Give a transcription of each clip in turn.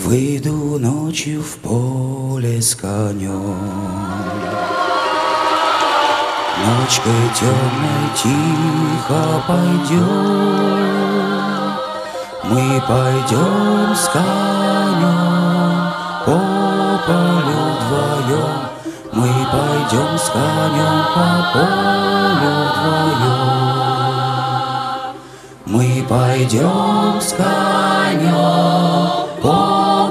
Выйду ночью в поле с конем, ночкой темной тихо пойдем. Мы пойдем с конем по полю вдвоем. Мы пойдем с конем по полю вдвоем. Мы пойдем с конем по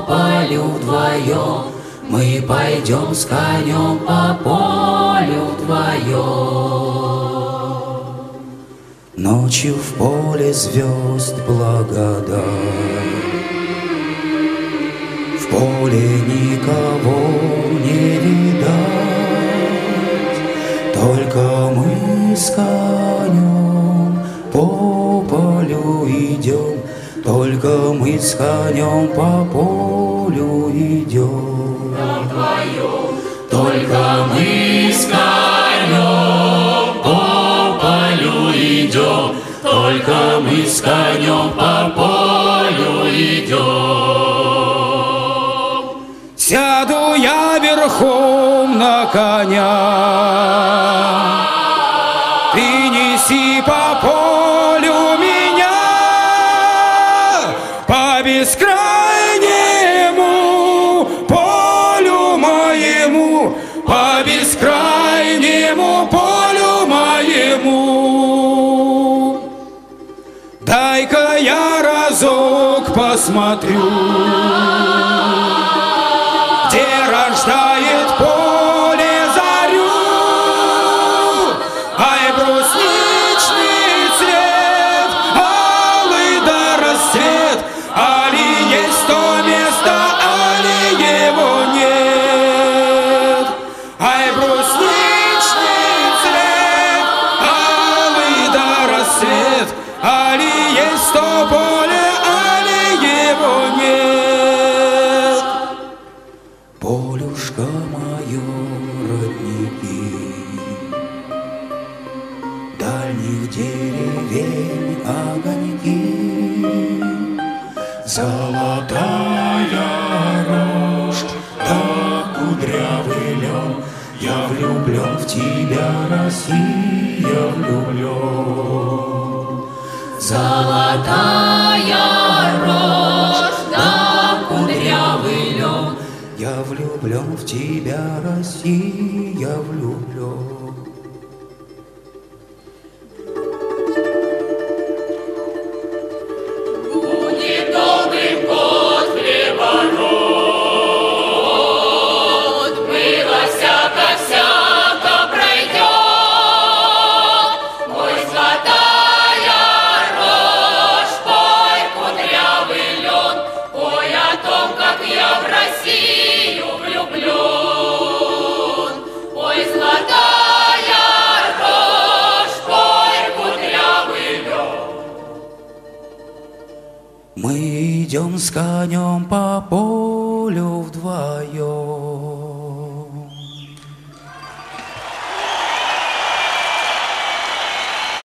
полю вдвоем. Мы пойдем с конем по полю вдвоем. Ночью в поле звезд благодать, в поле никого не видать, только мы с конем по полю идем, только мы с конем по полю идем. Только мы с конем по полю идем, только мы с конем по полю идем. Сяду я верхом на коня, ты неси по полю меня, по бескрайнему полю моему, по бескрайнему полю моему. Дай-ка я разок посмотрю, где рождает поле зарю. Ай, брусничный цвет, алый да расцвет, али есть то место, али его нет. Ай, брусничный цвет, алый да расцвет, али есть то поле, али его нет. Полюшка мое, родники дальних деревень огоньки, золотая рожь да кудрявый лен. Я влюблен в тебя, Россия, влюблен. Золотая рожь да кудрявый лен. Я влюблен в тебя, Россия, влюблен. Будет долгим год хлебород, было всяко-всяко пройдет. Ой, золотая рожь, пой, кудрявый лен, пой о том, как я в Россию влюблен. Ой, золотая рожь, пой, кудрявый лен. Мы идем с конем по полю вдвоем.